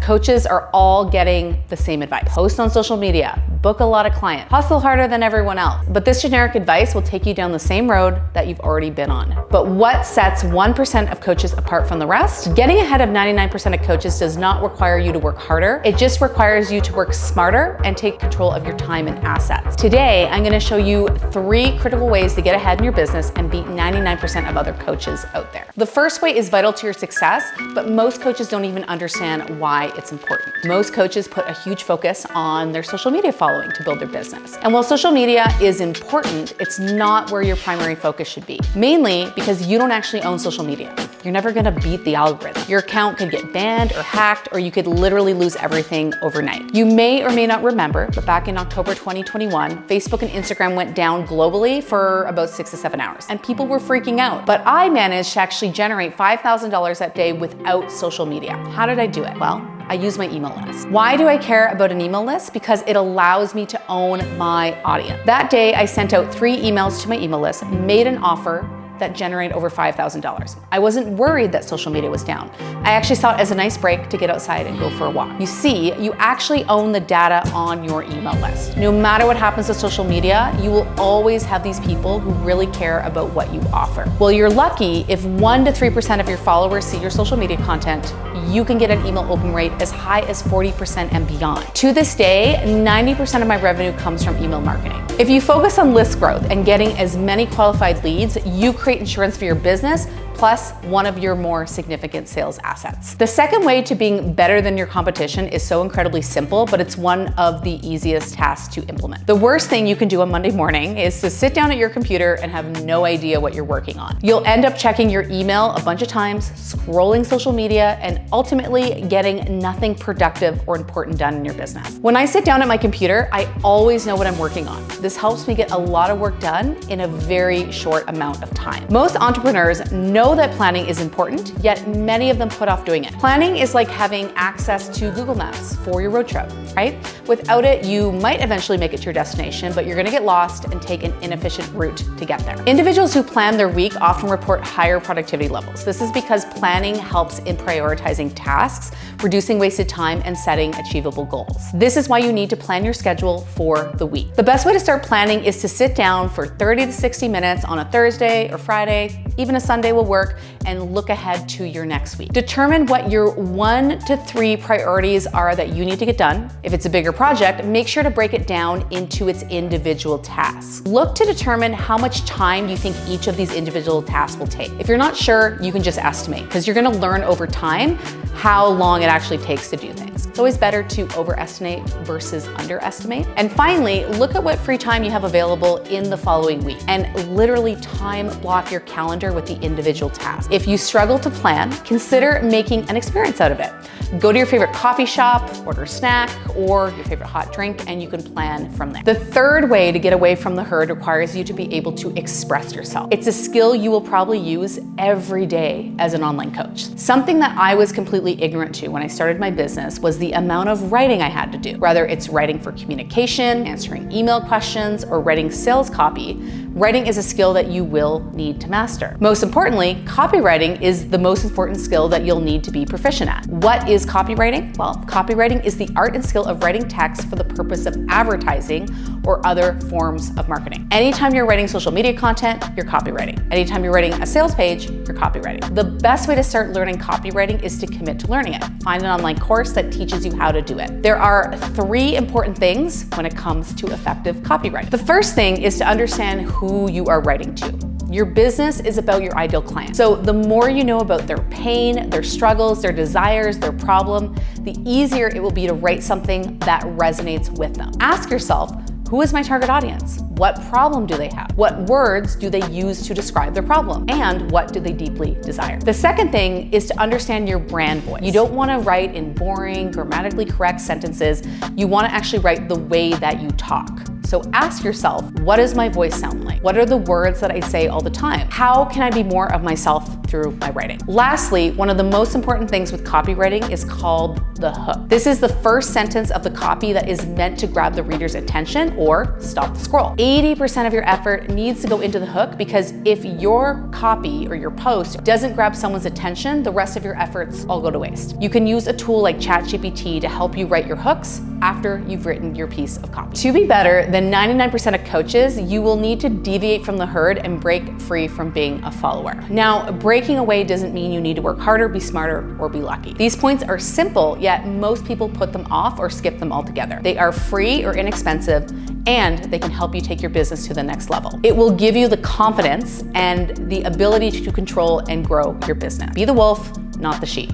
Coaches are all getting the same advice. Post on social media, book a lot of clients, hustle harder than everyone else. But this generic advice will take you down the same road that you've already been on. But what sets 1% of coaches apart from the rest? Getting ahead of 99% of coaches does not require you to work harder. It just requires you to work smarter and take control of your time and assets. Today, I'm gonna show you 3 critical ways to get ahead in your business and beat 99% of other coaches out there. The first way is vital to your success, but most coaches don't even understand why it's important. Most coaches put a huge focus on their social media following to build their business. And while social media is important, it's not where your primary focus should be. Mainly because you don't actually own social media. You're never gonna beat the algorithm. Your account could get banned or hacked, or you could literally lose everything overnight. You may or may not remember, but back in October 2021, Facebook and Instagram went down globally for about 6 to 7 hours, and people were freaking out. But I managed to actually generate $5,000 that day without social media. How did I do it? Well, I use my email list. Why do I care about an email list? Because it allows me to own my audience. That day, I sent out 3 emails to my email list, made an offer that generated over $5,000. I wasn't worried that social media was down. I actually saw it as a nice break to get outside and go for a walk. You see, you actually own the data on your email list. No matter what happens to social media, you will always have these people who really care about what you offer. Well, you're lucky if 1 to 3% of your followers see your social media content, you can get an email open rate as high as 40% and beyond. To this day, 90% of my revenue comes from email marketing. If you focus on list growth and getting as many qualified leads, you create insurance for your business, plus one of your more significant sales assets. The second way to being better than your competition is so incredibly simple, but it's one of the easiest tasks to implement. The worst thing you can do on Monday morning is to sit down at your computer and have no idea what you're working on. You'll end up checking your email a bunch of times, scrolling social media, and ultimately getting nothing productive or important done in your business. When I sit down at my computer, I always know what I'm working on. This helps me get a lot of work done in a very short amount of time. Most entrepreneurs know that planning is important, yet many of them put off doing it. Planning is like having access to Google Maps for your road trip, right? Without it, you might eventually make it to your destination, but you're gonna get lost and take an inefficient route to get there. Individuals who plan their week often report higher productivity levels. This is because planning helps in prioritizing tasks, reducing wasted time, and setting achievable goals. This is why you need to plan your schedule for the week. The best way to start planning is to sit down for 30 to 60 minutes on a Thursday or Friday, even a Sunday will work, and look ahead to your next week. Determine what your 1 to 3 priorities are that you need to get done. If it's a bigger project, make sure to break it down into its individual tasks. Look to determine how much time you think each of these individual tasks will take. If you're not sure, you can just estimate, because you're gonna learn over time how long it actually takes to do things. It's always better to overestimate versus underestimate. And finally, look at what free time you have available in the following week and literally time block your calendar with the individual tasks. If you struggle to plan, consider making an experience out of it. Go to your favorite coffee shop, order a snack, or your favorite hot drink, and you can plan from there. The third way to get away from the herd requires you to be able to express yourself. It's a skill you will probably use every day as an online coach. Something that I was completely ignorant to when I started my business was the amount of writing I had to do. Whether it's writing for communication, answering email questions, or writing sales copy, writing is a skill that you will need to master. Most importantly, copywriting is the most important skill that you'll need to be proficient at. What is copywriting? Well, copywriting is the art and skill of writing text for the purpose of advertising or other forms of marketing. Anytime you're writing social media content, you're copywriting. Anytime you're writing a sales page, you're copywriting. The best way to start learning copywriting is to commit to learning it. Find an online course that teaches you how to do it. There are 3 important things when it comes to effective copywriting. The first thing is to understand who you are writing to. Your business is about your ideal client. So the more you know about their pain, their struggles, their desires, their problem, the easier it will be to write something that resonates with them. Ask yourself, who is my target audience? What problem do they have? What words do they use to describe their problem? And what do they deeply desire? The second thing is to understand your brand voice. You don't want to write in boring, grammatically correct sentences. You want to actually write the way that you talk. So ask yourself, what does my voice sound like? What are the words that I say all the time? How can I be more of myself through my writing. Lastly, one of the most important things with copywriting is called the hook. This is the first sentence of the copy that is meant to grab the reader's attention or stop the scroll. 80% of your effort needs to go into the hook, because if your copy or your post doesn't grab someone's attention, the rest of your efforts all go to waste. You can use a tool like ChatGPT to help you write your hooks after you've written your piece of copy. To be better than 99% of coaches, you will need to deviate from the herd and break free from being a follower. Now, breaking away doesn't mean you need to work harder, be smarter, or be lucky. These points are simple, yet most people put them off or skip them altogether. They are free or inexpensive, and they can help you take your business to the next level. It will give you the confidence and the ability to control and grow your business. Be the wolf, not the sheep.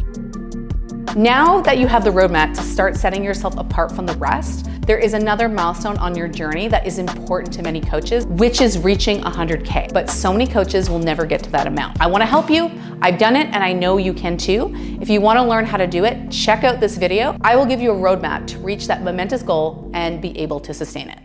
Now that you have the roadmap to start setting yourself apart from the rest, there is another milestone on your journey that is important to many coaches, which is reaching 100K. But so many coaches will never get to that amount. I wanna help you. I've done it and I know you can too. If you wanna learn how to do it, check out this video. I will give you a roadmap to reach that momentous goal and be able to sustain it.